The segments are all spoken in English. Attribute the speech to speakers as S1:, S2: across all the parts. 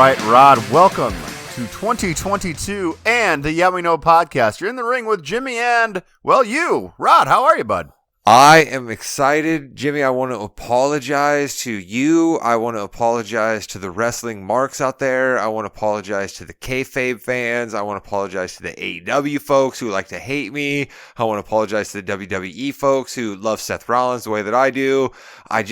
S1: right, Rod, welcome to 2022 and the Yeah We Know podcast. You're in the ring with Jimmy and, well, you. Rod, how are you, bud?
S2: I am excited, Jimmy. I want to apologize to you. I want to apologize to the wrestling marks out there. I want to apologize to the kayfabe fans. I want to apologize to the AEW folks who like to hate me. I want to apologize to the WWE folks who love Seth Rollins the way that I do. I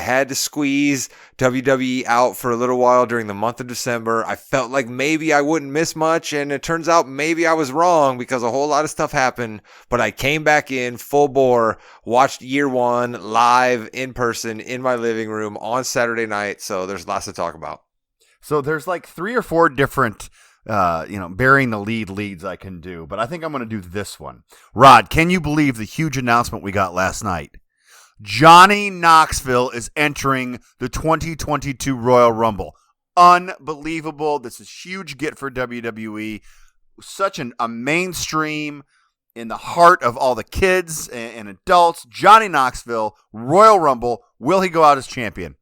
S2: had to squeeze WWE out for a little while during the month of December. I felt like maybe I wouldn't miss much, and it turns out maybe I was wrong because a whole lot of stuff happened, but I came back in full bore, watched year one live in person in my living room on Saturday night, so there's lots to talk about.
S1: So there's like 3 or 4 different burying the leads I can do, but I think I'm going to do this one. Rod, can you believe the huge announcement we got last night? Johnny Knoxville is entering the 2022 Royal Rumble. Unbelievable. This is huge get for WWE. Such a mainstream in the heart of all the kids and adults. Johnny Knoxville, Royal Rumble. Will he go out as champion?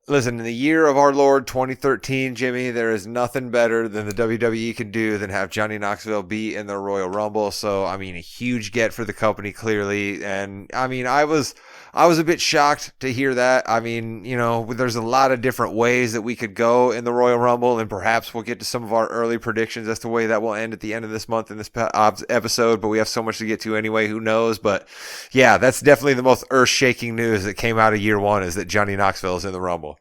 S2: Listen, in the year of our Lord 2013, Jimmy, there is nothing better than the WWE can do than have Johnny Knoxville be in the Royal Rumble. So, I mean, a huge get for the company, clearly. And, I mean, I was a bit shocked to hear that. I mean, you know, there's a lot of different ways that we could go in the Royal Rumble, and perhaps we'll get to some of our early predictions as to the way that will end at the end of this month in this episode. But we have so much to get to anyway, who knows? But, yeah, that's definitely the most earth-shaking news that came out of year one is that Johnny Knoxville is in the Rumble.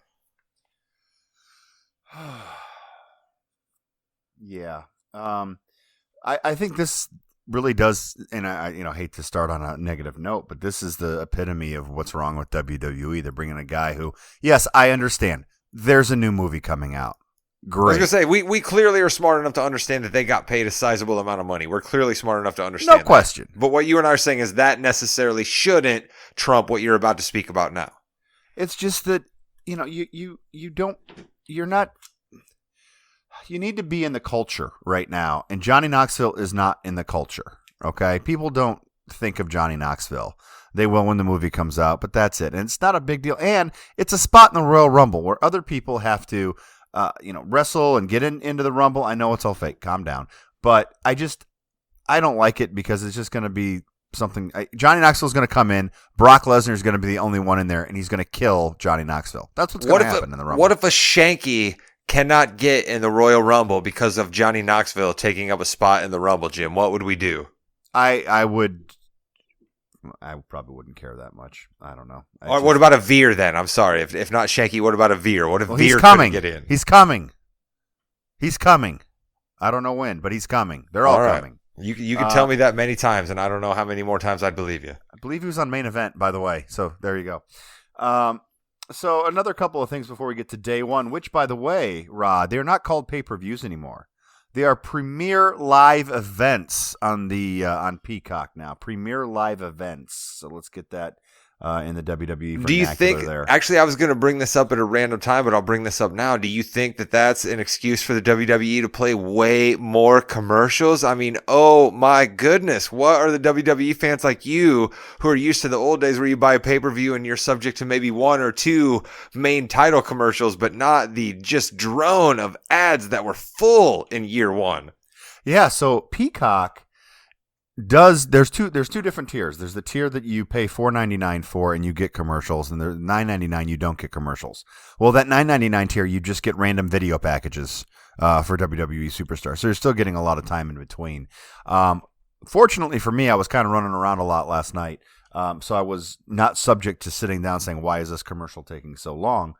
S1: Yeah. I think this really does, and I hate to start on a negative note, but this is the epitome of what's wrong with WWE. They're bringing a guy who, yes, I understand. There's a new movie coming out. Great.
S2: I was going to say, we clearly are smart enough to understand that they got paid a sizable amount of money. We're clearly smart enough to understand
S1: No question.
S2: That. But what you and I are saying is that necessarily shouldn't trump what you're about to speak about now.
S1: It's just that, you need to be in the culture right now, and Johnny Knoxville is not in the culture, okay? People don't think of Johnny Knoxville. They will when the movie comes out, but that's it. And it's not a big deal. And it's a spot in the Royal Rumble where other people have to, wrestle and get into the Rumble. I know it's all fake. Calm down. But I don't like it because it's just going to be something. Johnny Knoxville is going to come in. Brock Lesnar is going to be the only one in there, and he's going to kill Johnny Knoxville. That's what's going to happen in the Rumble.
S2: What if a Shanky cannot get in the Royal Rumble because of Johnny Knoxville taking up a spot in the Rumble, Jim? What would we do?
S1: I probably wouldn't care that much. I don't know.
S2: What about a Veer then? I'm sorry. If not Shanky, what about a Veer? What if Veer couldn't get in?
S1: He's coming. I don't know when, but he's coming. They're all coming.
S2: You can tell me that many times, and I don't know how many more times I'd believe you.
S1: I believe he was on Main Event, by the way. So there you go. So another couple of things before we get to day one, which, by the way, Rod, they're not called pay-per-views anymore. They are Premier Live Events on Peacock now. Premier Live Events. So let's get that in the WWE.
S2: Do you think?
S1: There.
S2: Actually, I was going to bring this up at a random time, but I'll bring this up now. Do you think that that's an excuse for the WWE to play way more commercials? I mean, oh my goodness, what are the WWE fans like you who are used to the old days where you buy a pay-per-view and you're subject to maybe 1 or 2 main title commercials, but not the just drone of ads that were full in year one?
S1: Yeah. So Peacock. There's two different tiers. There's the tier that you pay $4.99 for and you get commercials, and there's $9.99 you don't get commercials. Well, that $9.99 tier you just get random video packages for WWE Superstars. So you're still getting a lot of time in between. Fortunately for me, I was kind of running around a lot last night, so I was not subject to sitting down saying, "Why is this commercial taking so long?"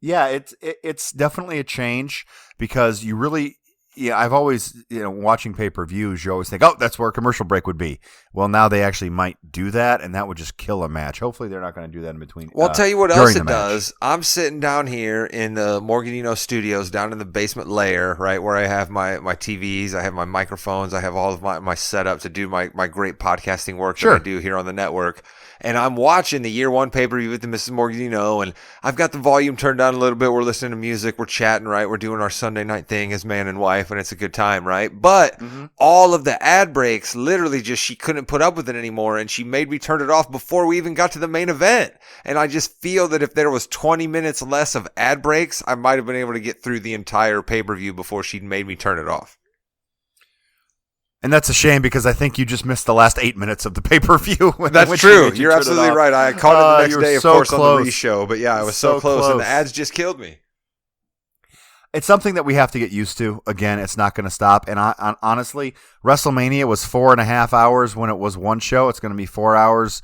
S1: Yeah, it's definitely a change because you really. Yeah, I've always, watching pay-per-views, you always think, oh, that's where a commercial break would be. Well, now they actually might do that, and that would just kill a match. Hopefully they're not going to do that in between.
S2: Well, I'll tell you what else it does. I'm sitting down here in the Morganino Studios, down in the basement layer, right, where I have my TVs, I have my microphones, I have all of my setup to do my great podcasting work that I do here on the network. And I'm watching the year one pay-per-view with the Mrs. Morganino, and I've got the volume turned down a little bit. We're listening to music. We're chatting, right? We're doing our Sunday night thing as man and wife. when it's a good time, right? But all of the ad breaks, literally just she couldn't put up with it anymore, and she made me turn it off before we even got to the main event. And I just feel that if there was 20 minutes less of ad breaks, I might have been able to get through the entire pay-per-view before she'd made me turn it off.
S1: And that's a shame because I think you just missed the last 8 minutes of the pay-per-view.
S2: That's true. You're absolutely right. I caught it the next day, of course,
S1: close.
S2: on the re-show. But yeah, I was so close, and the ads just killed me.
S1: It's something that we have to get used to. Again, it's not going to stop. And honestly, WrestleMania was 4.5 hours when it was one show. It's going to be 4 hours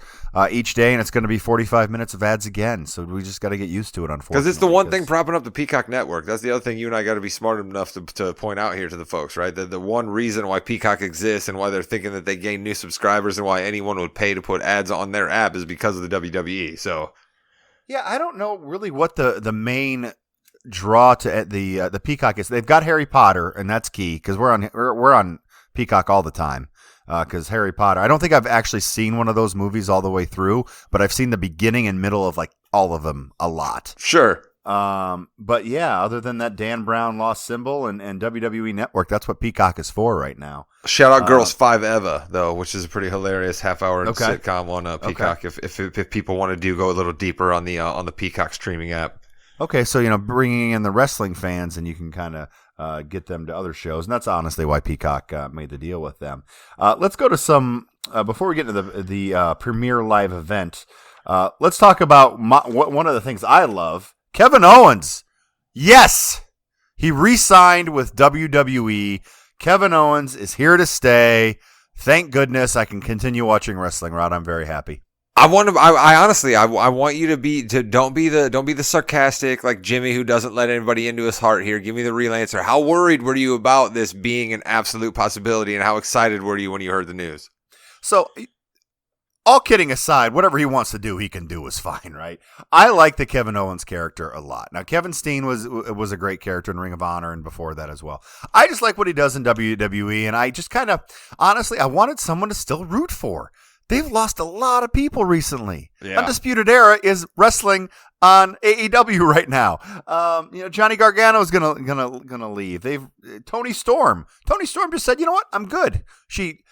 S1: each day, and it's going to be 45 minutes of ads again. So we just got to get used to it, unfortunately.
S2: Because it's the one thing propping up the Peacock Network. That's the other thing you and I got to be smart enough to point out here to the folks, right? The one reason why Peacock exists and why they're thinking that they gain new subscribers and why anyone would pay to put ads on their app is because of the WWE. So,
S1: yeah, I don't know really what the main draw to the Peacock is. They've got Harry Potter, and that's key because we're on Peacock all the time because Harry Potter. I don't think I've actually seen one of those movies all the way through, but I've seen the beginning and middle of like all of them a lot.
S2: Sure.
S1: But yeah, other than that Dan Brown Lost Symbol and WWE Network, that's what Peacock is for right now.
S2: Shout out Girls 5 Eva though, which is a pretty hilarious half-hour sitcom on Peacock. Okay. If people want to go a little deeper on the Peacock streaming app.
S1: Okay, so bringing in the wrestling fans, and you can kind of get them to other shows, and that's honestly why Peacock made the deal with them. Let's go to some before we get into the Premier Live Event. Let's talk about one of the things I love. Kevin Owens, yes, he re-signed with WWE. Kevin Owens is here to stay. Thank goodness I can continue watching wrestling. Rod, I'm very happy.
S2: I honestly want you to don't be the sarcastic like Jimmy who doesn't let anybody into his heart here. Give me the real answer. How worried were you about this being an absolute possibility, and how excited were you when you heard the news?
S1: So, all kidding aside, whatever he wants to do, he can do is fine, right? I like the Kevin Owens character a lot. Now, Kevin Steen was a great character in Ring of Honor and before that as well. I just like what he does in WWE, and I just kind of, honestly, I wanted someone to still root for. They've lost a lot of people recently. Yeah. Undisputed Era is wrestling on AEW right now. Johnny Gargano is gonna leave. Tony Storm just said, you know what, I'm good. She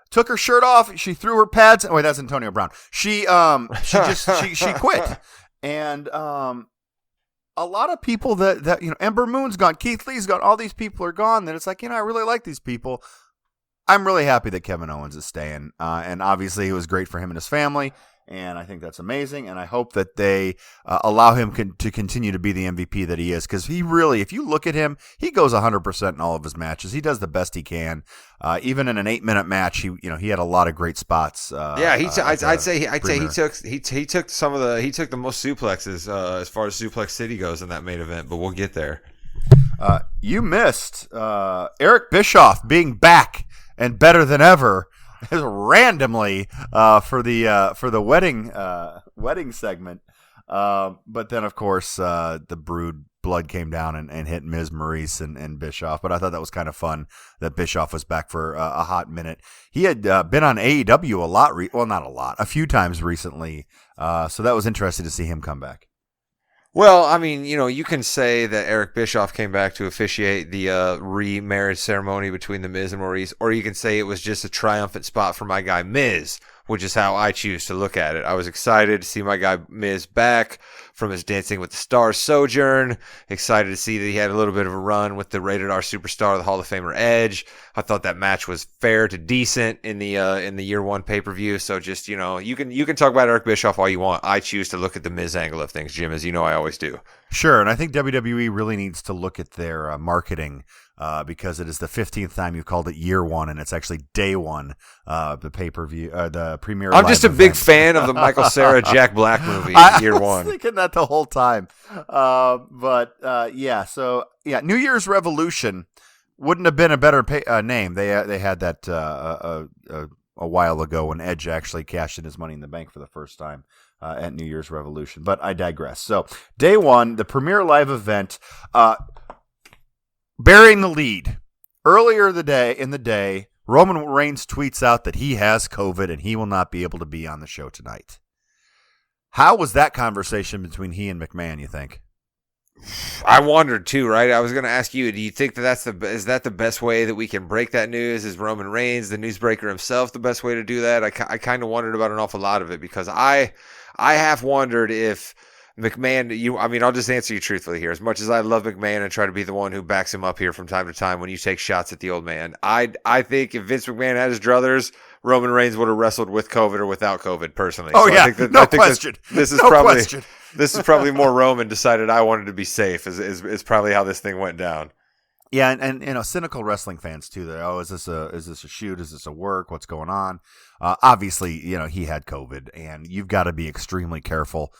S1: took her shirt off. She threw her pads. Oh wait, that's Antonio Brown. She quit. And a lot of people that Ember Moon's gone, Keith Lee's gone, all these people are gone. That it's like, I really like these people. I'm really happy that Kevin Owens is staying, and obviously it was great for him and his family, and I think that's amazing, and I hope that they allow him to continue to be the MVP that he is, because he really, if you look at him, he goes 100% in all of his matches. He does the best he can. Even in an 8-minute match, he had a lot of great spots.
S2: I'd say he took the most suplexes as far as Suplex City goes in that main event, but we'll get there.
S1: You missed Eric Bischoff being back and better than ever, randomly for the wedding segment. But then, of course, the Brood blood came down and hit Miz, Maurice, and Bischoff. But I thought that was kind of fun that Bischoff was back for a hot minute. He had been on AEW a lot, not a lot, a few times recently. So that was interesting to see him come back.
S2: Well, I mean, you can say that Eric Bischoff came back to officiate the remarriage ceremony between The Miz and Maurice, or you can say it was just a triumphant spot for my guy Miz, which is how I choose to look at it. I was excited to see my guy Miz back from his Dancing with the Stars sojourn. Excited to see that he had a little bit of a run with the Rated R superstar, the Hall of Famer Edge. I thought that match was fair to decent in the year one pay-per-view. So just, you can talk about Eric Bischoff all you want. I choose to look at the Miz angle of things, Jim, as you know I always do.
S1: Sure, and I think WWE really needs to look at their marketing because it is the 15th time you've called it year one, and it's actually day one, the pay-per-view, the Premier Live
S2: I'm just a big fan of the Michael Cera Jack Black movie, year one.
S1: I was thinking that the whole time. New Year's Revolution wouldn't have been a better name. They had that a while ago when Edge actually cashed in his Money in the Bank for the first time at New Year's Revolution. But I digress. So day one, the Premier Live Event, bearing the lead. Earlier in the day, Roman Reigns tweets out that he has COVID and he will not be able to be on the show tonight. How was that conversation between he and McMahon, you think?
S2: I wondered too, right? I was going to ask you, do you think that is that the best way that we can break that news? Is Roman Reigns, the newsbreaker himself, the best way to do that? I kind of wondered about an awful lot of it because I have wondered if McMahon, I mean, I'll just answer you truthfully here. As much as I love McMahon and try to be the one who backs him up here from time to time when you take shots at the old man, I think if Vince McMahon had his druthers, Roman Reigns would have wrestled with COVID or without COVID, personally.
S1: Oh,
S2: so
S1: yeah,
S2: I think
S1: question.
S2: This is
S1: No
S2: probably
S1: question.
S2: This is probably more Roman decided I wanted to be safe. Is probably how this thing went down.
S1: Yeah, and cynical wrestling fans too. They're, is this a shoot? Is this a work? What's going on? Obviously, he had COVID, and you've got to be extremely careful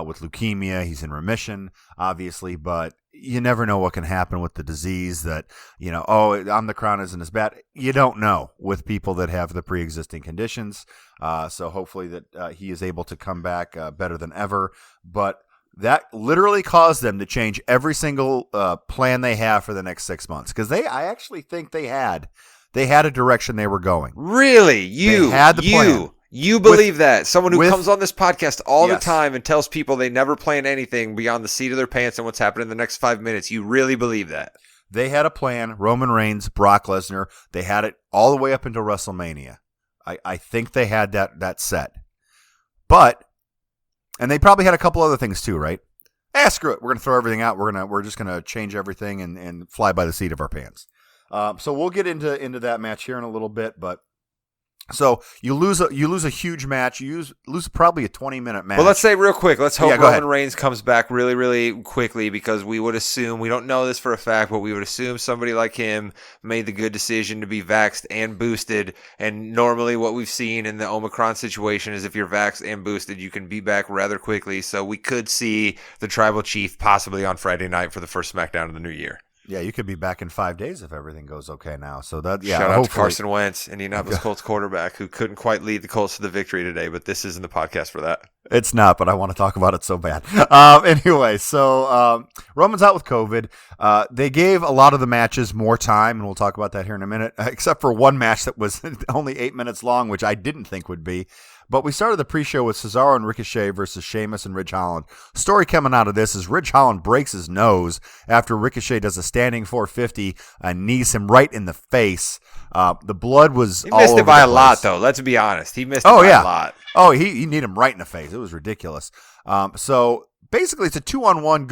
S1: with leukemia. He's in remission, obviously, but you never know what can happen with the disease. That Omicron isn't as bad. You don't know with people that have the pre-existing conditions. So hopefully that he is able to come back better than ever. But that literally caused them to change every single plan they have for the next 6 months because I actually think they had a direction they were going.
S2: Really, you
S1: had the plan.
S2: You believe that? Someone who comes on this podcast all the time and tells people they never plan anything beyond the seat of their pants and what's happening in the next 5 minutes. You really believe that?
S1: They had a plan. Roman Reigns, Brock Lesnar. They had it all the way up until WrestleMania. I think they had that set, and they probably had a couple other things too, right? Screw it. We're gonna throw everything out. We're just gonna change everything and fly by the seat of our pants. So we'll get into that match here in a little bit, but. So you lose a huge match. You lose probably a 20-minute match.
S2: Well, let's say real quick. Let's hope Roman
S1: ahead.
S2: Reigns comes back really, really quickly because we would assume, we don't know this for a fact, but we would assume somebody like him made the good decision to be vaxxed and boosted. And normally what we've seen in the Omicron situation is if you're vaxxed and boosted, you can be back rather quickly. So we could see the Tribal Chief possibly on Friday night for the first SmackDown of the new year.
S1: Yeah, you could be back in 5 days if everything goes okay now. So
S2: Shout out to Carson Wentz, Indianapolis Colts quarterback, who couldn't quite lead the Colts to the victory today, but this isn't the podcast for that.
S1: It's not, but I want to talk about it so bad. Anyway, so Roman's out with COVID. They gave a lot of the matches more time, and we'll talk about that here in a minute, except for one match that was only 8 minutes long, which I didn't think would be. But we started the pre-show with Cesaro and Ricochet versus Sheamus and Ridge Holland. Story coming out of this is Ridge Holland breaks his nose after Ricochet does a standing 450 and knees him right in the face. The blood was all over the place.
S2: He missed it by a lot, though. Let's be honest. He missed it by a lot.
S1: Oh, he kneed him right in the face. It was ridiculous. So basically, it's a 2-on-1,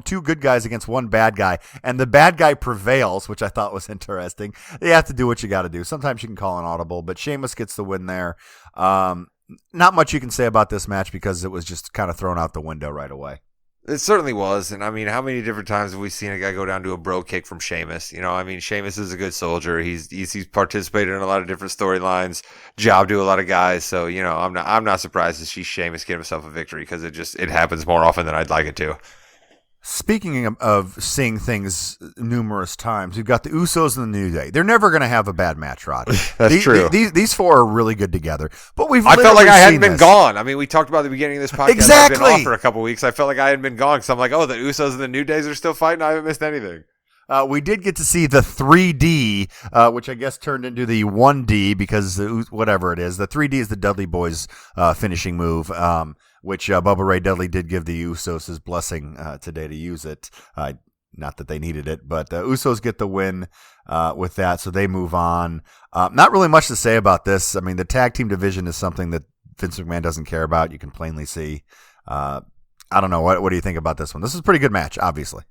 S1: two good guys against one bad guy, and the bad guy prevails, which I thought was interesting. You have to do what you got to do. Sometimes you can call an audible, but Sheamus gets the win there. Not much you can say about this match because it was just kind of thrown out the window right away.
S2: It certainly was, and I mean, how many different times have we seen a guy go down to a bro kick from Sheamus? I mean, Sheamus is a good soldier. He's participated in a lot of different storylines, jobbed to a lot of guys. So I'm not surprised to see Sheamus get himself a victory because it happens more often than I'd like it to.
S1: Speaking of seeing things numerous times, we've got the Usos and the New Day. They're never going to have a bad match, Rod.
S2: That's true.
S1: These four are really good together. But
S2: I felt like I hadn't been gone. I mean, we talked about the beginning of this podcast.
S1: Exactly.
S2: I've been off for a couple weeks. I felt like I hadn't been gone because I'm like, oh, the Usos and the New Days are still fighting. I haven't missed anything.
S1: We did get to see the 3D, which I guess turned into the 1D because whatever it is. The 3D is the Dudley Boys finishing move, which Bubba Ray Dudley did give the Usos his blessing today to use it. Not that they needed it, but the Usos get the win with that, so they move on. Not really much to say about this. I mean, the tag team division is something that Vince McMahon doesn't care about. You can plainly see. I don't know. What do you think about this one? This is a pretty good match, obviously.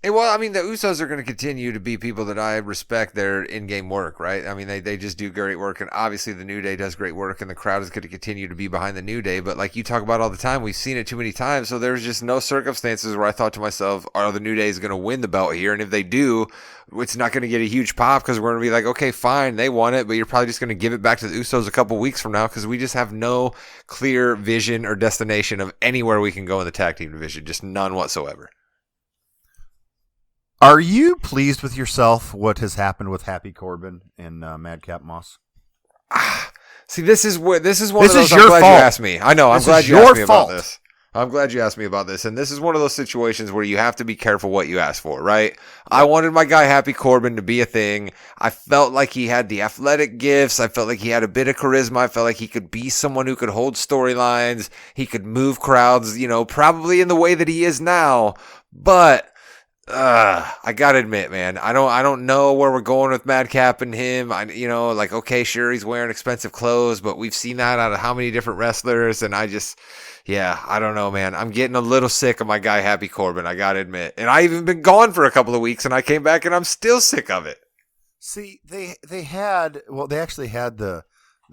S2: Well, I mean, the Usos are going to continue to be people that I respect their in-game work, right? I mean, they just do great work, and obviously the New Day does great work, and the crowd is going to continue to be behind the New Day, but like you talk about all the time, we've seen it too many times, so there's just no circumstances where I thought to myself, are the New Days going to win the belt here? And if they do, it's not going to get a huge pop because we're going to be like, okay, fine, they won it, but you're probably just going to give it back to the Usos a couple weeks from now because we just have no clear vision or destination of anywhere we can go in the tag team division, just none whatsoever.
S1: Are you pleased with yourself? What has happened with Happy Corbin and Madcap Moss?
S2: See, this is one of those.
S1: Your
S2: I'm glad
S1: fault.
S2: you asked me. I know. I'm glad you asked me
S1: fault.
S2: about this. I'm glad you asked me about this. And this is one of those situations where you have to be careful what you ask for, right? I wanted my guy Happy Corbin to be a thing. I felt like he had the athletic gifts. I felt like he had a bit of charisma. I felt like he could be someone who could hold storylines. He could move crowds, probably in the way that he is now. But I gotta admit, man, I don't know where we're going with Madcap and him. Okay, sure, he's wearing expensive clothes, but we've seen that out of how many different wrestlers, and I don't know, man. I'm getting a little sick of my guy Happy Corbin, I gotta admit. And I even been gone for a couple of weeks, and I came back, and I'm still sick of it.
S1: See, they actually had the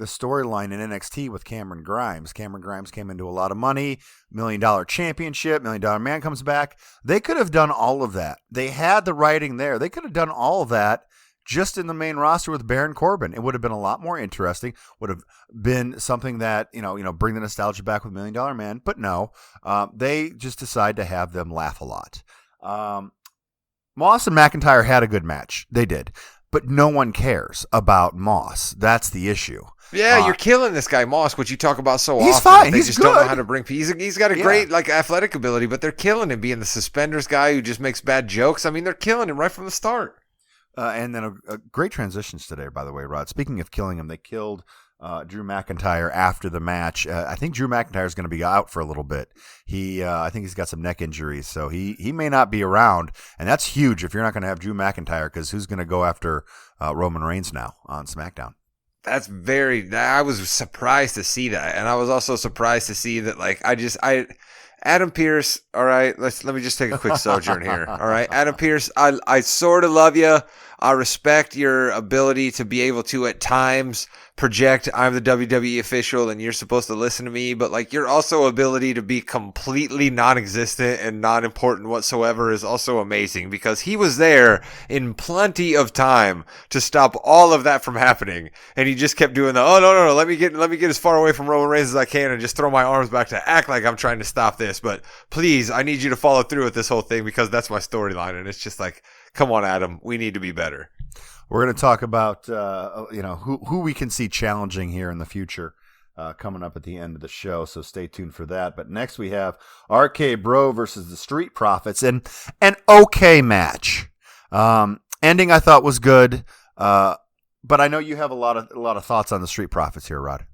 S1: storyline in NXT with Cameron Grimes. Cameron Grimes came into a lot of money, $1 million championship, $1 million man comes back. They could have done all of that. They had the writing there. They could have done all of that just in the main roster with Baron Corbin. It would have been a lot more interesting. Would have been something that, bring the nostalgia back with $1 million man. But no, they just decide to have them laugh a lot. Moss and McIntyre had a good match. They did. But no one cares about Moss. That's the issue.
S2: Yeah, you're killing this guy Moss, which you talk about so often.
S1: He's fine.
S2: They
S1: He's
S2: just
S1: good.
S2: don't know how to bring people. He's got a great athletic ability, but they're killing him being the suspenders guy who just makes bad jokes. I mean, they're killing him right from the start.
S1: And then a great transitions today, by the way, Rod. Speaking of killing him, they killed Drew McIntyre after the match. I think Drew McIntyre is going to be out for a little bit. I think he's got some neck injuries, so he may not be around, and that's huge if you're not going to have Drew McIntyre, because who's going to go after Roman Reigns now on SmackDown?
S2: I was surprised to see that, and I was also surprised to see that. Adam Pearce. All right, let me just take a quick sojourn here. All right, Adam Pearce. I sort of love you. I respect your ability to be able to at times project I'm the WWE official and you're supposed to listen to me, but your also ability to be completely non-existent and non-important whatsoever is also amazing, because he was there in plenty of time to stop all of that from happening, and he just kept doing no, let me get as far away from Roman Reigns as I can and just throw my arms back to act like I'm trying to stop this, but please, I need you to follow through with this whole thing because that's my storyline. And it's just come on, Adam, we need to be better.
S1: We're going to talk about who we can see challenging here in the future coming up at the end of the show, so stay tuned for that. But next we have RK Bro versus the Street Profits, and an okay match. Ending I thought was good, but I know you have a lot of thoughts on the Street Profits here, Rod.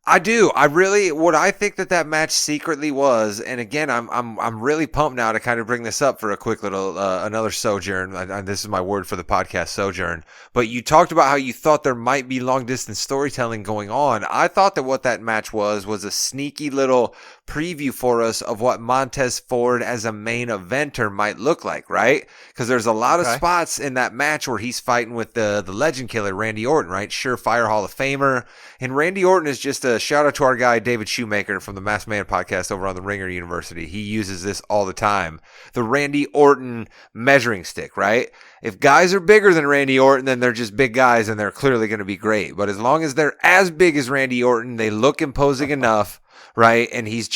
S2: I do. What I think that match secretly was, and again, I'm really pumped now to kind of bring this up for a quick little, another sojourn. This is my word for the podcast, sojourn. But you talked about how you thought there might be long distance storytelling going on. I thought that what that match was a sneaky little preview for us of what Montez Ford as a main eventer might look like, right? Because there's a lot of spots in that match where he's fighting with the legend killer, Randy Orton, right? Surefire Hall of Famer. And Randy Orton is just a shout out to our guy, David Shoemaker from the Masked Man podcast over on the Ringer University. He uses this all the time. The Randy Orton measuring stick, right? If guys are bigger than Randy Orton, then they're just big guys and they're clearly going to be great. But as long as they're as big as Randy Orton, they look imposing enough, right? And he's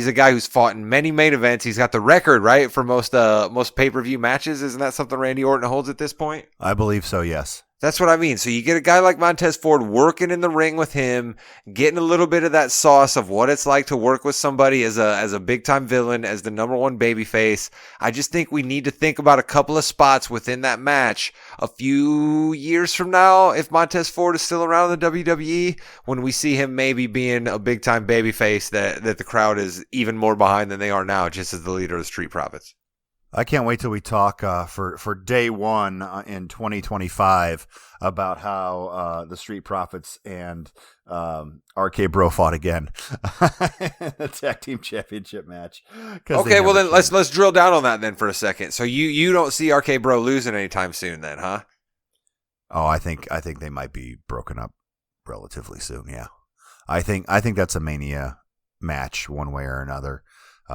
S2: a guy who's fought in many main events. He's got the record, right, for most pay-per-view matches. Isn't that something Randy Orton holds at this point?
S1: I believe so, yes.
S2: That's what I mean. So you get a guy like Montez Ford working in the ring with him, getting a little bit of that sauce of what it's like to work with somebody as a big time villain, as the number one babyface. I just think we need to think about a couple of spots within that match a few years from now, if Montez Ford is still around in the WWE, when we see him maybe being a big time babyface that the crowd is even more behind than they are now, just as the leader of the Street Profits.
S1: I can't wait till we talk for day one in 2025 about how the Street Profits and RK Bro fought again. The tag team championship match.
S2: Okay, well then let's drill down on that then for a second. So you don't see RK Bro losing anytime soon then, huh?
S1: Oh, I think they might be broken up relatively soon. Yeah, I think that's a Mania match one way or another.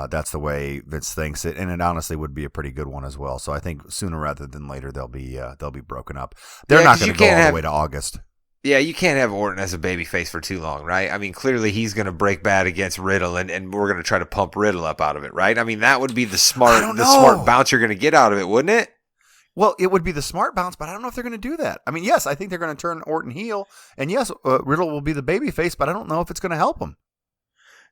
S1: That's the way Vince thinks it, and it honestly would be a pretty good one as well. So I think sooner rather than later they'll be broken up. They're not going to go all the way to August.
S2: Yeah, you can't have Orton as a babyface for too long, right? I mean, clearly he's going to break bad against Riddle, and we're going to try to pump Riddle up out of it, right? I mean, that would be the smart bounce you're going to get out of it, wouldn't it?
S1: Well, it would be the smart bounce, but I don't know if they're going to do that. I mean, yes, I think they're going to turn Orton heel, and yes, Riddle will be the babyface, but I don't know if it's going to help him.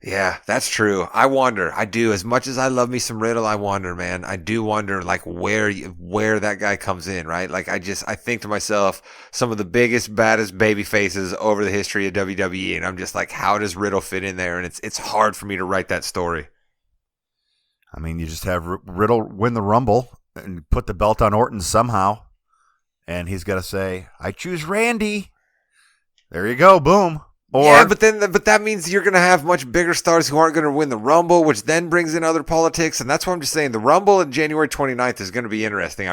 S2: Yeah, that's true. I wonder. I do. As much as I love me some Riddle, I wonder, man. I do wonder, where that guy comes in, right? I think to myself, some of the biggest, baddest baby faces over the history of WWE, and I'm just like, how does Riddle fit in there? And it's hard for me to write that story.
S1: I mean, you just have Riddle win the Rumble and put the belt on Orton somehow, and he's got to say, "I choose Randy." There you go, boom. Or,
S2: but that means you're going to have much bigger stars who aren't going to win the Rumble, which then brings in other politics, and that's why I'm just saying the Rumble on January 29th is going to be interesting.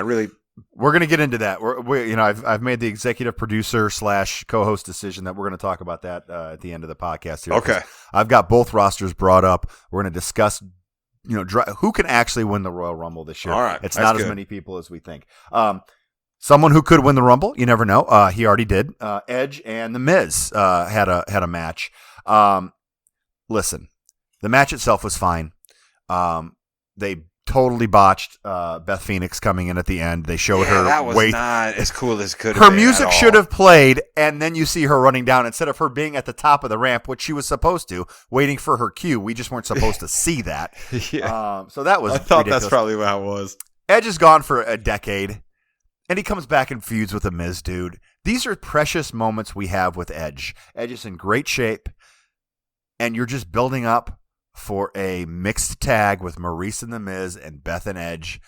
S1: We're going to get into that. I've made the executive producer / co-host decision that we're going to talk about that at the end of the podcast here.
S2: Okay.
S1: I've got both rosters brought up. We're going to discuss, who can actually win the Royal Rumble this year.
S2: All right.
S1: It's not as many people as we think. Someone who could win the Rumble, you never know. He already did. Edge and The Miz had a match. Listen, the match itself was fine. They totally botched Beth Phoenix coming in at the end. They showed her
S2: that was
S1: waist.
S2: not as cool as could have
S1: Her
S2: been
S1: music
S2: at
S1: should
S2: all.
S1: have played, and then you see her running down instead of her being at the top of the ramp, which she was supposed to, waiting for her cue. We just weren't supposed to see that.
S2: Yeah.
S1: So that was
S2: I thought
S1: ridiculous.
S2: that's probably how it was.
S1: Edge is gone for a decade, and he comes back and feuds with The Miz, dude. These are precious moments we have with Edge. Edge is in great shape, and you're just building up for a mixed tag with Maurice and The Miz and Beth and Edge.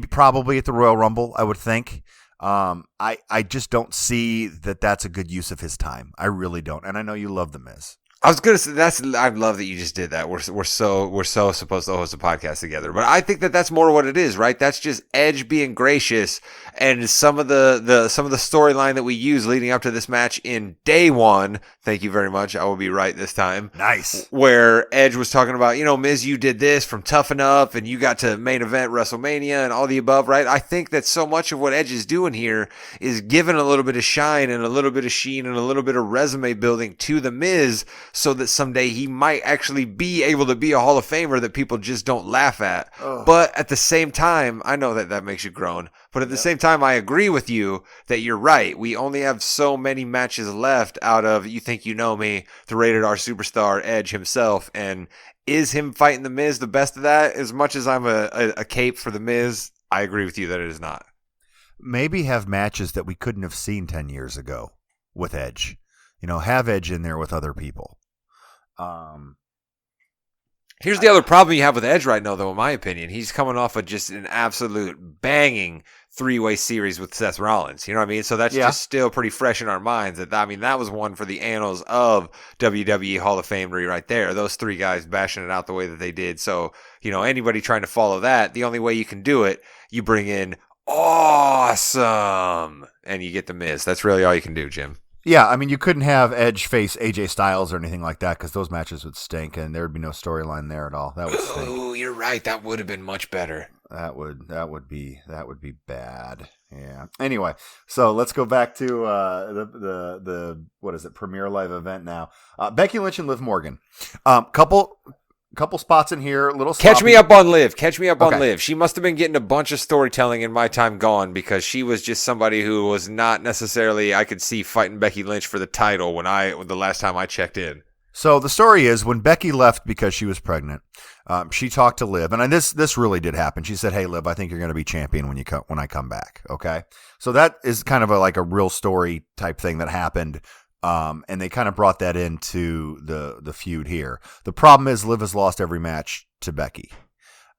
S1: Probably at the Royal Rumble, I would think. I just don't see that that's a good use of his time. I really don't. And I know you love The Miz.
S2: I was gonna say I love that you just did that. We're so supposed to host a podcast together, but I think that's more what it is, right? That's just Edge being gracious, and some of the storyline that we use leading up to this match in day one. Thank you very much. I will be right this time.
S1: Nice.
S2: Where Edge was talking about, Miz, you did this from Tough Enough, and you got to main event WrestleMania and all the above, right? I think that so much of what Edge is doing here is giving a little bit of shine and a little bit of sheen and a little bit of resume building to The Miz, so that someday he might actually be able to be a Hall of Famer that people just don't laugh at.
S1: Ugh.
S2: But at the same time, I know that makes you groan, but at the same time, I agree with you that you're right. We only have so many matches left out of You Think You Know Me, the Rated R superstar Edge himself, and is him fighting The Miz the best of that? As much as I'm a cape for The Miz, I agree with you that it is not.
S1: Maybe have matches that we couldn't have seen 10 years ago with Edge. Have Edge in there with other people.
S2: Here's the other problem you have with Edge right now, though, in my opinion. He's coming off of just an absolute banging three-way series with Seth Rollins. You know what I mean? So that's just still pretty fresh in our minds. That was one for the annals of WWE Hall of Famery right there. Those three guys bashing it out the way that they did. So, anybody trying to follow that, the only way you can do it, you bring in awesome, and you get The Miz. That's really all you can do, Jim.
S1: Yeah, I mean, you couldn't have Edge face AJ Styles or anything like that because those matches would stink, and there would be no storyline there at all. That would stink.
S2: Oh, you're right. That would have been much better.
S1: That would be bad. Yeah. Anyway, so let's go back to the what is it? Premier Live Event now. Becky Lynch and Liv Morgan. Couple spots in here. Little sloppy.
S2: Catch me up on Liv. On
S1: Okay.
S2: Liv. She must have been getting a bunch of storytelling in my time gone, because she was just somebody who was not necessarily, I could see, fighting Becky Lynch for the title the last time I checked in.
S1: So the story is, when Becky left because she was pregnant, she talked to Liv, and this really did happen. She said, "Hey, Liv, I think you're going to be champion when I come back." Okay, so that is kind of like a real story type thing that happened. And they kind of brought that into the feud here. The problem is Liv has lost every match to Becky.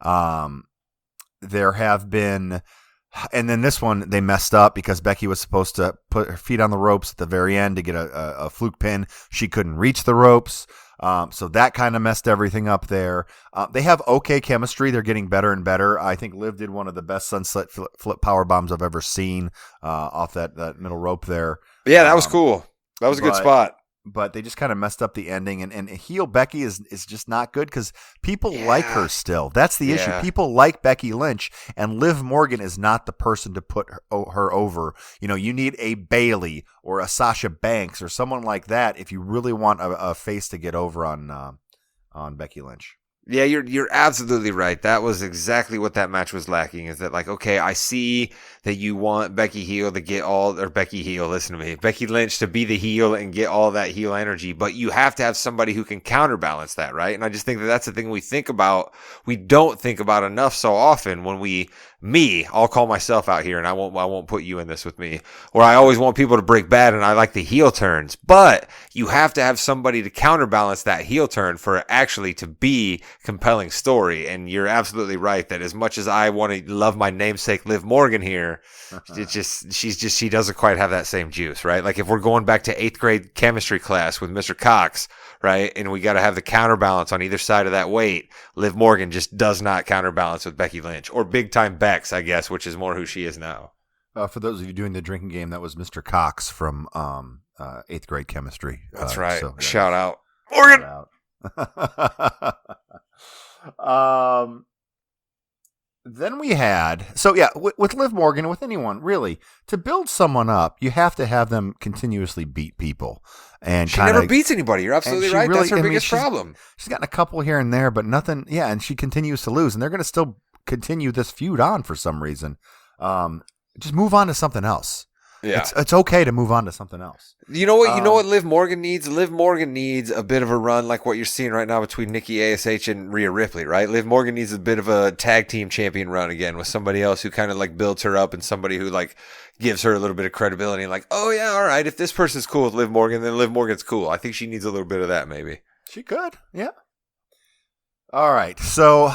S1: There have been, and then this one they messed up because Becky was supposed to put her feet on the ropes at the very end to get a fluke pin. She couldn't reach the ropes. So that kind of messed everything up there. They have okay chemistry. They're getting better and better. I think Liv did one of the best sunset flip power bombs I've ever seen off that middle rope there.
S2: Yeah, that was cool. That was a good spot.
S1: But they just kind of messed up the ending. And heel Becky is just not good because people like her still. That's the issue. People like Becky Lynch, and Liv Morgan is not the person to put her over. You need a Bayley or a Sasha Banks or someone like that if you really want a face to get over on Becky Lynch.
S2: Yeah, you're absolutely right. That was exactly what that match was lacking. Is that, like, okay, I see that you want Becky Lynch to be the heel and get all that heel energy, but you have to have somebody who can counterbalance that, right? And I just think that that's the thing we don't think about enough so often when we I'll call myself out here, and I won't put you in this with me, where I always want people to break bad, and I like the heel turns. But you have to have somebody to counterbalance that heel turn for it actually to be compelling story. And you're absolutely right that as much as I want to love my namesake Liv Morgan here, she doesn't quite have that same juice, right? Like if we're going back to 8th grade chemistry class with Mr. Cox, right? And we got to have the counterbalance on either side of that weight. Liv Morgan just does not counterbalance with Becky Lynch or big time Bex, I guess, which is more who she is now.
S1: For those of you doing the drinking game, that was Mr. Cox from 8th grade chemistry.
S2: That's right.
S1: So, yeah.
S2: Shout out. Morgan!
S1: Shout out. Then we had, with Liv Morgan, with anyone, really, to build someone up, you have to have them continuously beat people. And
S2: she never beats anybody. You're absolutely right. Really, that's her biggest problem.
S1: She's gotten a couple here and there, but nothing. Yeah, and she continues to lose. And they're going to still continue this feud on for some reason. Just move on to something else. Yeah, it's okay to move on to something else.
S2: You know what? You know what Liv Morgan needs? Liv Morgan needs a bit of a run like what you're seeing right now between Nikki ASH and Rhea Ripley, right? Liv Morgan needs a bit of a tag team champion run again with somebody else who kind of like builds her up and somebody who like gives her a little bit of credibility and like, oh yeah, all right, if this person's cool with Liv Morgan, then Liv Morgan's cool. I think she needs a little bit of that maybe.
S1: She could, yeah. All right, so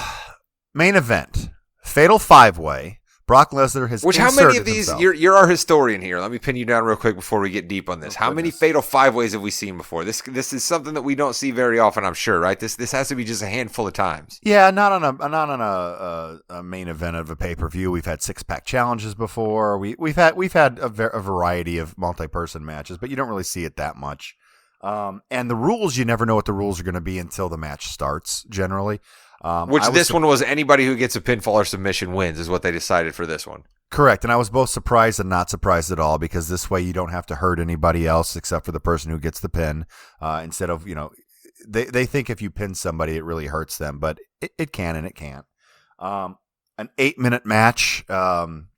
S1: main event, Fatal 5-Way. Brock Lesnar has
S2: how many of these, you're our historian here. Let me pin you down real quick before we get deep on this. How many Fatal 5-Ways have we seen before? This is something that we don't see very often, I'm sure, right? This has to be just a handful of times.
S1: Yeah, not on a main event of a pay-per-view. We've had 6-pack challenges before. We've had a variety of multi-person matches, but you don't really see it that much. And the rules, you never know what the rules are going to be until the match starts, generally.
S2: One was anybody who gets a pinfall or submission wins is what they decided for this one.
S1: Correct. And I was both surprised and not surprised at all because this way you don't have to hurt anybody else except for the person who gets the pin. Instead of, they think if you pin somebody, it really hurts them, but it can and it can't. An 8-minute match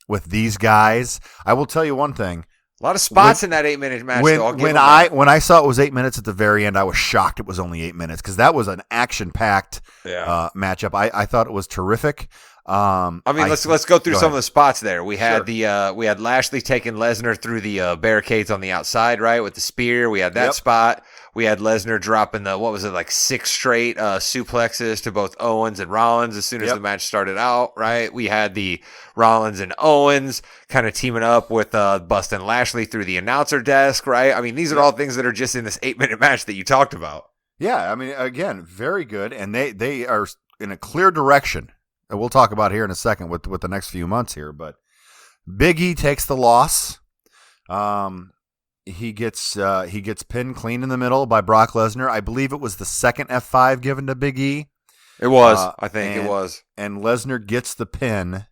S1: with these guys. I will tell you one thing.
S2: A lot of spots in that 8-minute match.
S1: When I saw it was 8 minutes at the very end, I was shocked it was only 8 minutes because that was an action-packed matchup. I thought it was terrific.
S2: Let's go through some of the spots there. We had we had Lashley taking Lesnar through the barricades on the outside, right, with the spear. We had that spot. We had Lesnar dropping 6 straight suplexes to both Owens and Rollins as soon as the match started out, right? We had the Rollins and Owens kind of teaming up with busting Lashley through the announcer desk, right? I mean, these are all things that are just in this 8-minute match that you talked about.
S1: Yeah, I mean, again, very good, and they are in a clear direction. And we'll talk about here in a second with the next few months here, but Big E takes the loss. He gets pinned clean in the middle by Brock Lesnar. I believe it was the second F5 given to Big E.
S2: It was. I think it was.
S1: And Lesnar gets the pin.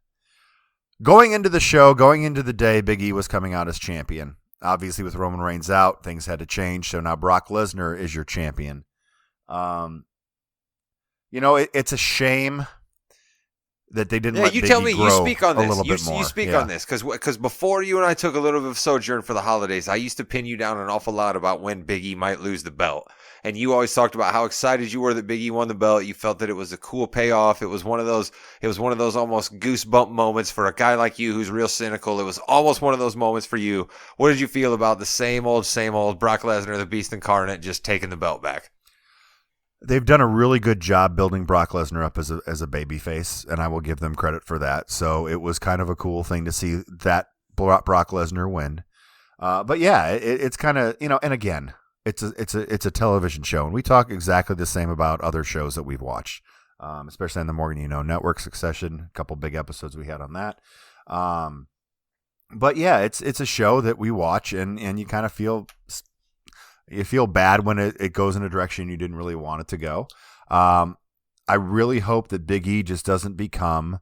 S1: Going into the show, going into the day, Big E was coming out as champion. Obviously, with Roman Reigns out, things had to change. So now Brock Lesnar is your champion. It's a shame that they didn't let Big E grow
S2: you speak on this.
S1: A little bit more.
S2: You speak on this because before you and I took a little bit of sojourn for the holidays, I used to pin you down an awful lot about when Big E might lose the belt. And you always talked about how excited you were that Big E won the belt. You felt that it was a cool payoff. It was one of those almost goosebump moments for a guy like you who's real cynical. It was almost one of those moments for you. What did you feel about the same old Brock Lesnar, the Beast Incarnate, just taking the belt back?
S1: They've done a really good job building Brock Lesnar up as a babyface, and I will give them credit for that. So it was kind of a cool thing to see that Brock Lesnar win. But yeah, it's kind of, and again, it's a television show, and we talk exactly the same about other shows that we've watched, especially on the Morgan Network. Succession, a couple big episodes we had on that. But yeah, it's a show that we watch, and you kind of feel. You feel bad when it goes in a direction you didn't really want it to go. I really hope that Big E just doesn't become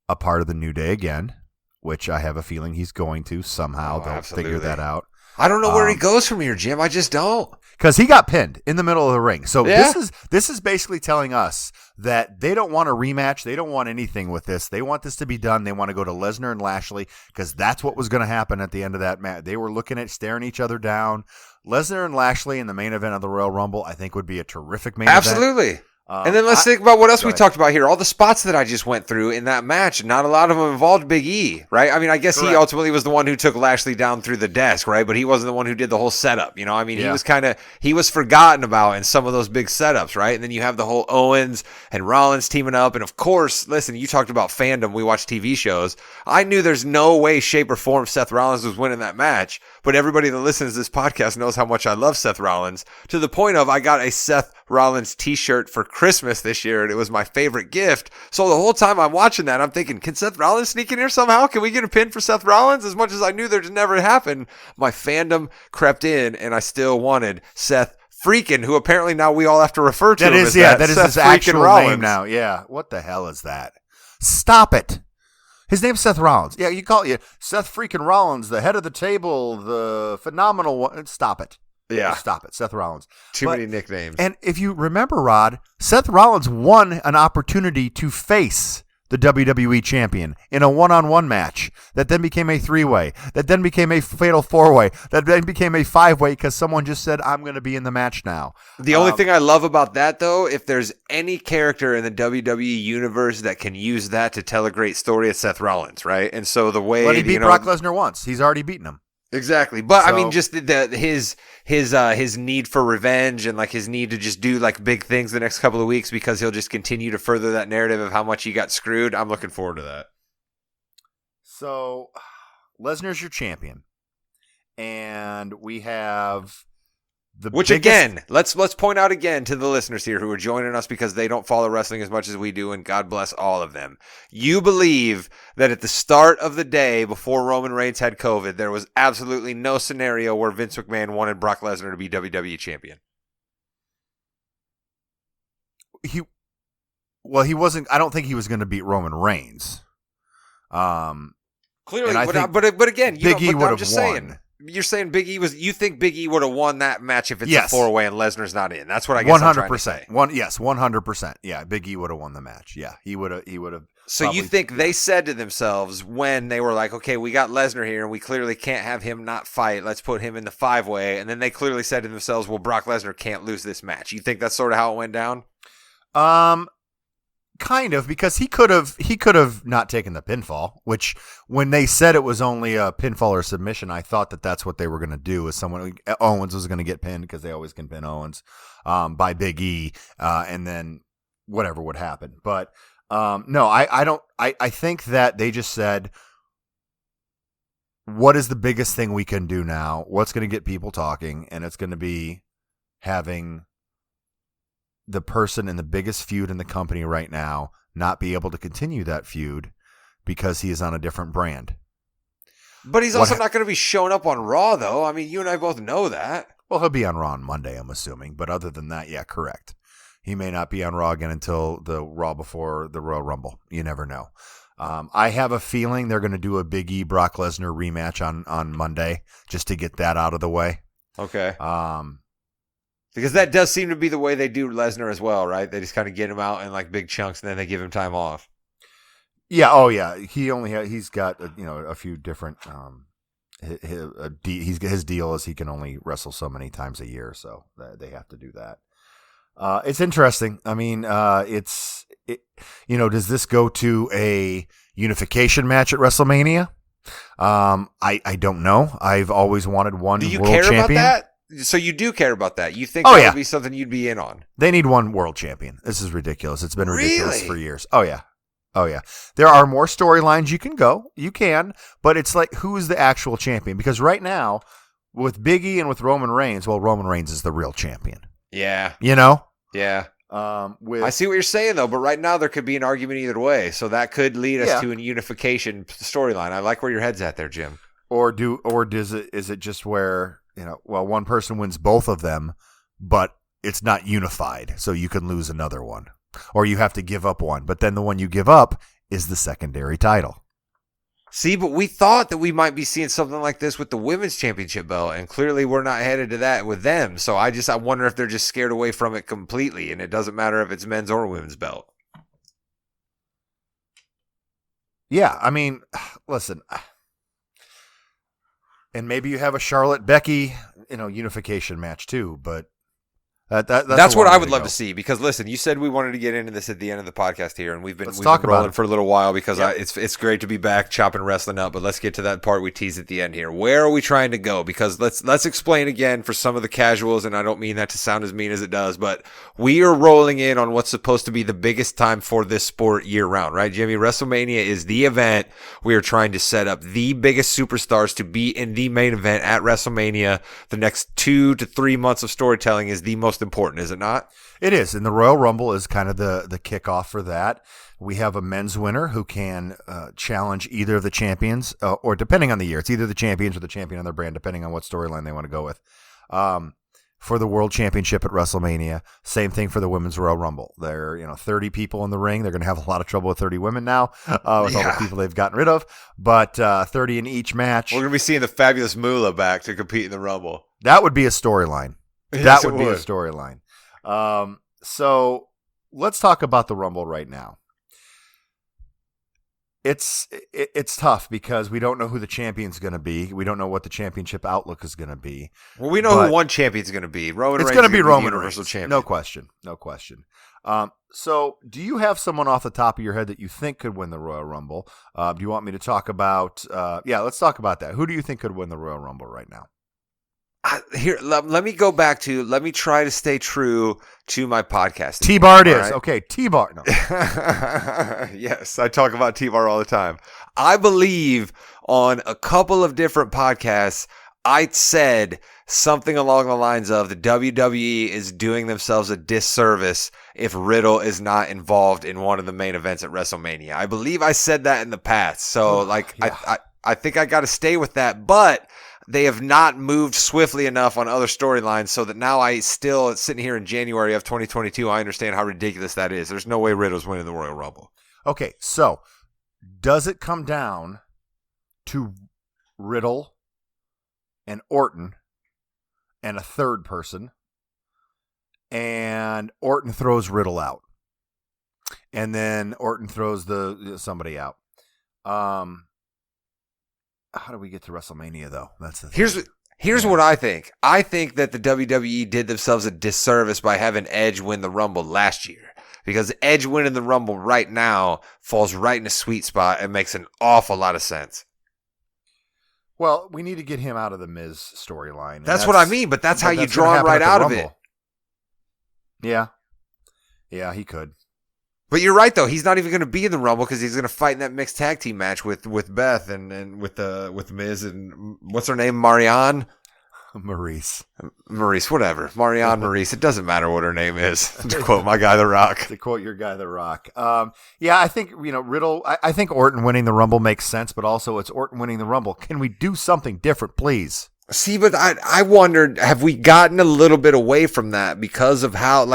S1: a part of the New Day again, which I have a feeling he's going to somehow. They'll figure that out.
S2: I don't know where he goes from here, Jim. I just don't.
S1: Because he got pinned in the middle of the ring. So this is basically telling us that they don't want a rematch. They don't want anything with this. They want this to be done. They want to go to Lesnar and Lashley because that's what was going to happen at the end of that match. They were looking at staring each other down. Lesnar and Lashley in the main event of the Royal Rumble, I think, would be a terrific main event.
S2: Absolutely. And then let's think about what else
S1: Go
S2: we
S1: ahead.
S2: talked about here. All the spots that I just went through in that match, not a lot of them involved Big E, right? I mean, I guess he
S1: Correct.
S2: ultimately was the one who took Lashley down through the desk, right? But he wasn't the one who did the whole setup, you know? I mean,
S1: Yeah.
S2: he was forgotten about in some of those big setups, right? And then you have the whole Owens and Rollins teaming up. And of course, listen, you talked about fandom. We watch TV shows. I knew there's no way, shape, or form Seth Rollins was winning that match. But everybody that listens to this podcast knows how much I love Seth Rollins, to the point of I got a Seth Rollins t-shirt for Christmas this year, and it was my favorite gift. So the whole time I'm watching that, I'm thinking, can Seth Rollins sneak in here somehow? Can we get a pin for Seth Rollins? As much as I knew that just never happened, my fandom crept in, and I still wanted Seth Freakin', who apparently now we all have to refer to him as that.
S1: That is
S2: Seth
S1: his actual
S2: Rollins.
S1: name now. Yeah. What the hell is that? Stop it. His name's Seth Rollins. Yeah, you call it Seth freaking Rollins, the head of the table, the phenomenal one. Stop it.
S2: Yeah.
S1: Stop it. Seth Rollins.
S2: Too many nicknames.
S1: And if you remember, Rod, Seth Rollins won an opportunity to face the WWE champion in a one-on-one match that then became a three-way, that then became a fatal four-way, that then became a five-way because someone just said, I'm going to be in the match now.
S2: The only thing I love about that, though, if there's any character in the WWE universe that can use that to tell a great story, it's Seth Rollins, right? And so the way...
S1: But he beat Brock Lesnar once. He's already beaten him.
S2: Exactly. But
S1: So-
S2: I mean, just his need for revenge and like his need to just do like big things the next couple of weeks because he'll just continue to further that narrative of how much he got screwed. I'm looking forward to that.
S1: So Lesnar's your champion. And we have
S2: Again, let's point out again to the listeners here who are joining us because they don't follow wrestling as much as we do, and God bless all of them. You believe that at the start of the day before Roman Reigns had COVID, there was absolutely no scenario where Vince McMahon wanted Brock Lesnar to be WWE champion.
S1: he wasn't. I don't think he was going to beat Roman Reigns.
S2: Clearly,
S1: And I think
S2: but again,
S1: Big E
S2: I'm
S1: would
S2: just
S1: have
S2: saying.
S1: won.
S2: You're saying Big E was. You think Big E would have won that match if it's
S1: Yes.
S2: a 4-way and Lesnar's not in? That's what I guess I'm trying to say.
S1: 100%. Yeah, Big E would have won the match. Yeah, he would have.
S2: So you think they said to themselves when they were like, okay, we got Lesnar here and we clearly can't have him not fight. Let's put him in the 5-way. And then they clearly said to themselves, well, Brock Lesnar can't lose this match. You think that's sort of how it went down?
S1: Kind of, because he could have not taken the pinfall, which when they said it was only a pinfall or submission, I thought that that's what they were going to do. Is Owens was going to get pinned because they always can pin Owens by Big E, and then whatever would happen. But no, I don't. I think that they just said, what is the biggest thing we can do now? What's going to get people talking? And it's going to be having the person in the biggest feud in the company right now not be able to continue that feud because he is on a different brand.
S2: But he's also not going to be showing up on Raw, though. I mean, you and I both know that.
S1: Well, he'll be on Raw on Monday, I'm assuming. But other than that, yeah, correct. He may not be on Raw again until the Raw before the Royal Rumble. You never know. I have a feeling they're going to do a Big E Brock Lesnar rematch on Monday just to get that out of the way.
S2: Okay. Because that does seem to be the way they do Lesnar as well, right? They just kind of get him out in like big chunks and then they give him time off.
S1: Yeah. Oh, yeah. He's got a few different. His deal is he can only wrestle so many times a year, so they have to do that. It's interesting. I mean, does this go to a unification match at WrestleMania? I don't know. I've always wanted one.
S2: Do you
S1: world
S2: care
S1: champion.
S2: about that? So you do care about that? You think would be something you'd be in on?
S1: They need one world champion. This is ridiculous. It's been ridiculous
S2: Really?
S1: for years. Oh yeah. There are more storylines you can go. You can, but it's like, who is the actual champion? Because right now, with Big E and with Roman Reigns, well, Roman Reigns is the real champion.
S2: Yeah.
S1: Yeah.
S2: I see what you're saying though, but right now there could be an argument either way. So that could lead us to a unification storyline. I like where your head's at there, Jim.
S1: Is it just where, one person wins both of them, but it's not unified, so you can lose another one. Or you have to give up one, but then the one you give up is the secondary title.
S2: See, but we thought that we might be seeing something like this with the women's championship belt, and clearly we're not headed to that with them. So I wonder if they're just scared away from it completely, and it doesn't matter if it's men's or women's belt.
S1: Yeah, I mean, listen, and maybe you have a Charlotte Becky, unification match too, but
S2: That's
S1: a
S2: what
S1: long
S2: I
S1: way
S2: would
S1: to
S2: love
S1: go.
S2: to see, because listen, you said we wanted to get into this at the end of the podcast here, and we've been
S1: Talk about
S2: rolling
S1: it.
S2: for a little while because
S1: Yep.
S2: it's great to be back chopping wrestling up. But let's get to that part we teased at the end here. Where are we trying to go? Because let's explain again for some of the casuals, and I don't mean that to sound as mean as it does, but we are rolling in on what's supposed to be the biggest time for this sport year round, right, Jimmy? WrestleMania is the event. We are trying to set up the biggest superstars to be in the main event at WrestleMania. The next 2 to 3 months of storytelling is the most important, is it not?
S1: It is, and the Royal Rumble is kind of the kickoff for that. We have a men's winner who can challenge either of the champions, or depending on the year, it's either the champions or the champion on their brand, depending on what storyline they want to go with. For the World Championship at WrestleMania, same thing for the Women's Royal Rumble. There are 30 people in the ring. They're going to have a lot of trouble with 30 women now with all the people they've gotten rid of, but 30 in each match.
S2: We're going to be seeing the fabulous Moolah back to compete in the Rumble.
S1: That would be a storyline.
S2: Yes,
S1: that would be a storyline. So let's talk about the Rumble right now. It's tough because we don't know who the champion's going to be. We don't know what the championship outlook is going to be.
S2: Well, we know who one champion's going to be. Roman Reigns.
S1: It's going to be Roman
S2: Universal
S1: Reigns.
S2: Champion.
S1: No question. So do you have someone off the top of your head that you think could win the Royal Rumble? Do you want me to talk about? Let's talk about that. Who do you think could win the Royal Rumble right now?
S2: Let me go back to. Let me try to stay true to my podcast.
S1: T-Bar it is. Right? Okay, T-Bar. No.
S2: Yes, I talk about T-Bar all the time. I believe on a couple of different podcasts, I said something along the lines of the WWE is doing themselves a disservice if Riddle is not involved in one of the main events at WrestleMania. I believe I said that in the past. So, I think I got to stay with that, but they have not moved swiftly enough on other storylines so that now I still, sitting here in January of 2022, I understand how ridiculous that is. There's no way Riddle's winning the Royal Rumble.
S1: Okay, so does it come down to Riddle and Orton and a third person, and Orton throws Riddle out, and then Orton throws somebody out? How do we get to WrestleMania, though? That's the thing.
S2: Here's what I think. I think that the WWE did themselves a disservice by having Edge win the Rumble last year, because Edge winning the Rumble right now falls right in a sweet spot and makes an awful lot of sense.
S1: Well, we need to get him out of the Miz storyline.
S2: That's what I mean, but that's how you draw him right out of it.
S1: Yeah. Yeah, he could.
S2: But you're right, though. He's not even going to be in the Rumble because he's going to fight in that mixed tag team match with Beth and with Miz and what's her name, Marianne?
S1: Maurice,
S2: whatever. Marianne Maurice. It doesn't matter what her name is. To quote my guy, The Rock.
S1: To quote your guy, The Rock. I think Riddle. I think Orton winning the Rumble makes sense, but also it's Orton winning the Rumble. Can we do something different, please?
S2: See, but I wondered, have we gotten a little bit away from that because of how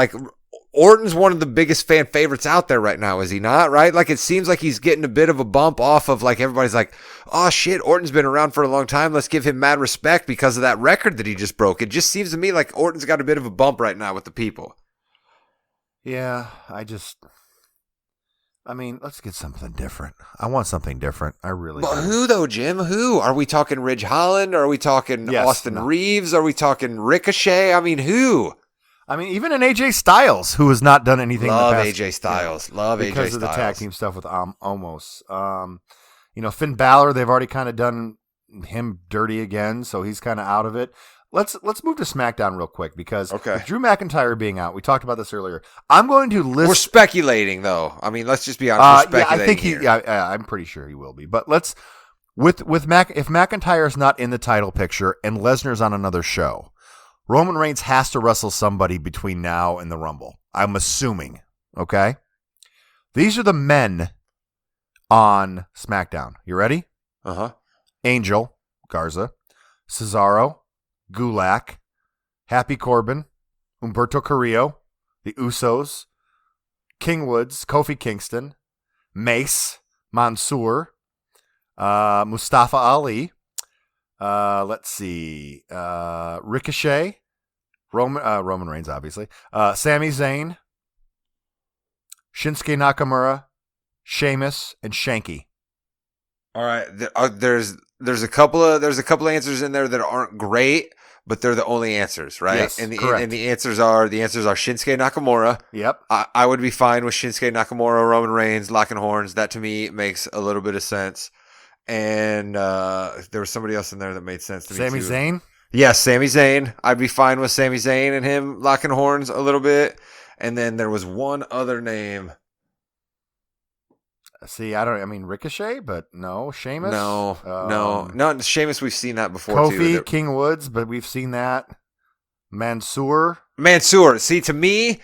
S2: Orton's one of the biggest fan favorites out there right now, is he not? Right? It seems like he's getting a bit of a bump off of everybody's like, oh shit, Orton's been around for a long time. Let's give him mad respect because of that record that he just broke. It just seems to me like Orton's got a bit of a bump right now with the people.
S1: Yeah, let's get something different. I want something different. I really do.
S2: But who though, Jim? Who? Are we talking Ridge Holland? Are we talking Austin Reeves? Are we talking Ricochet? Who?
S1: Even an AJ Styles, who has not done anything.
S2: Love
S1: in the past,
S2: AJ Styles. Love AJ Styles.
S1: Because of the tag team stuff with Omos. Finn Balor, they've already kind of done him dirty again, so he's kind of out of it. Let's move to SmackDown real quick because with Drew McIntyre being out, we talked about this earlier. I'm going to list.
S2: We're speculating, though. Let's just be honest. We're speculating.
S1: I think I'm pretty sure he will be. But let's if McIntyre is not in the title picture and Lesnar's on another show, Roman Reigns has to wrestle somebody between now and the Rumble. I'm assuming. Okay? These are the men on SmackDown. You ready?
S2: Uh-huh.
S1: Angel, Garza, Cesaro, Gulak, Happy Corbin, Humberto Carrillo, the Usos, King Woods, Kofi Kingston, Mace, Mansoor, Mustafa Ali, let's see. Ricochet, Roman Reigns, obviously. Sami Zayn, Shinsuke Nakamura, Sheamus, and Shanky.
S2: All right. There's a couple of answers in there that aren't great, but they're the only answers, right?
S1: Yes,
S2: and
S1: correct.
S2: the answers are Shinsuke Nakamura.
S1: Yep.
S2: I would be fine with Shinsuke Nakamura, Roman Reigns, locking horns. That to me makes a little bit of sense. And there was somebody else in there that made sense to me
S1: Sami
S2: too.
S1: Zayn?
S2: Yes, Sami Zayn. I'd be fine with Sami Zayn and him locking horns a little bit. And then there was one other name.
S1: See, I mean, Ricochet, but no. Sheamus?
S2: No. Sheamus, we've seen that before
S1: Kofi,
S2: too.
S1: King Woods, but we've seen that. Mansoor.
S2: See, to me,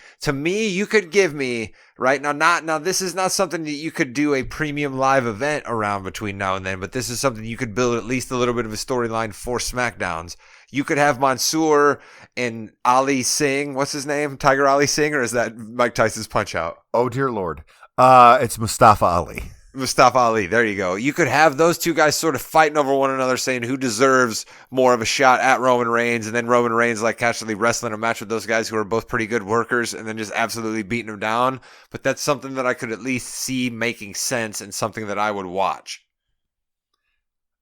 S2: you could give me right now. This is not something that you could do a premium live event around between now and then, but this is something you could build at least a little bit of a storyline for SmackDowns. You could have Mansoor and Ali Singh. What's his name? Tiger Ali Singh, or is that Mike Tyson's Punch Out?
S1: Oh, dear Lord. It's Mustafa Ali.
S2: Mustafa Ali. There you go. You could have those two guys sort of fighting over one another, saying who deserves more of a shot at Roman Reigns, and then Roman Reigns like casually wrestling a match with those guys who are both pretty good workers, and then just absolutely beating them down. But that's something that I could at least see making sense and something that I would watch.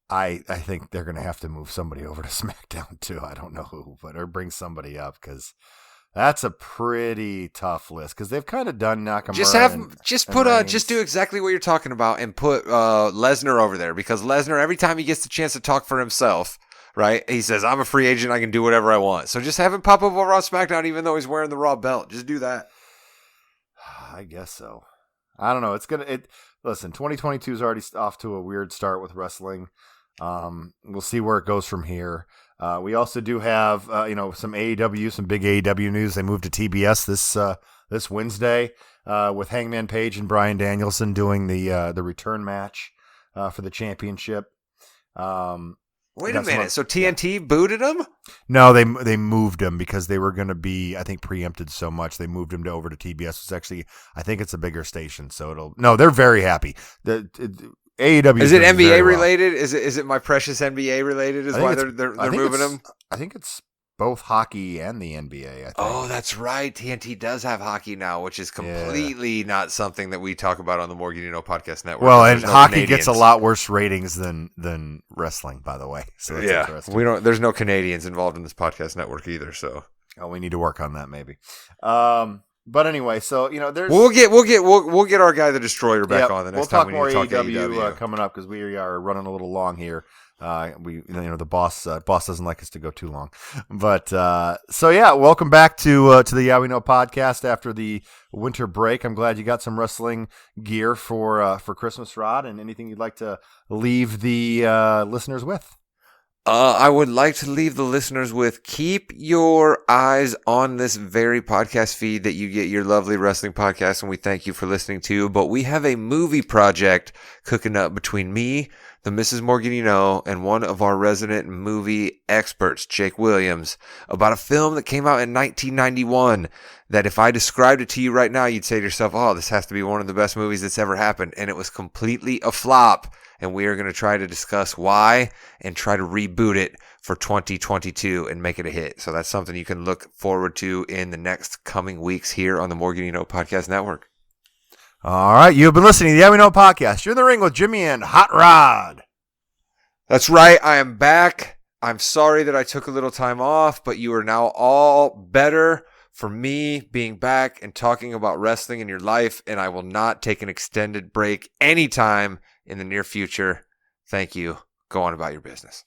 S1: I think they're going to have to move somebody over to SmackDown too. I don't know who, or bring somebody up because that's a pretty tough list because they've kind of done Nakamura.
S2: Just do exactly what you're talking about and put Lesnar over there because Lesnar, every time he gets the chance to talk for himself, right? He says, "I'm a free agent. I can do whatever I want." So just have him pop up over on SmackDown, even though he's wearing the Raw belt. Just do that.
S1: I guess so. I don't know. Listen, 2022 is already off to a weird start with wrestling. We'll see where it goes from here. We also do have, some AEW, some big AEW news. They moved to TBS this Wednesday with Hangman Page and Bryan Danielson doing the return match for the championship.
S2: Wait a minute. So TNT booted him?
S1: No, they moved him because they were going to be, I think, preempted so much. They moved him over to TBS. It's actually, I think it's a bigger station, so they're very happy. AEW
S2: is it NBA related? Is it my precious NBA related? Is why they're moving him?
S1: I think it's both hockey and the NBA. I think.
S2: Oh, that's right. TNT does have hockey now, which is completely not something that we talk about on the Morgan Podcast Network.
S1: Well, and hockey gets a lot worse ratings than wrestling, by the way. So that's interesting.
S2: There's no Canadians involved in this podcast network either. So
S1: we need to work on that maybe. But anyway, so there's
S2: we'll get our guy the Destroyer back on the next time we
S1: talk more
S2: AEW
S1: coming up because we are running a little long here. The boss doesn't like us to go too long, but welcome back to the Yeah We Know podcast after the winter break. I'm glad you got some wrestling gear for Christmas, Rod, and anything you'd like to leave the listeners with.
S2: I would like to leave the listeners with keep your eyes on this very podcast feed that you get your lovely wrestling podcast, and we thank you for listening to. But we have a movie project cooking up between me, the Mrs. Morgan and one of our resident movie experts, Jake Williams, about a film that came out in 1991 that if I described it to you right now, you'd say to yourself, oh, this has to be one of the best movies that's ever happened. And it was completely a flop. And we are going to try to discuss why and try to reboot it for 2022 and make it a hit. So that's something you can look forward to in the next coming weeks here on the Morgan Podcast Network.
S1: All right. You've been listening to the Yeah We Know podcast. You're in the ring with Jimmy and Hot Rod.
S2: That's right. I am back. I'm sorry that I took a little time off, but you are now all better for me being back and talking about wrestling in your life. And I will not take an extended break anytime in the near future. Thank you. Go on about your business.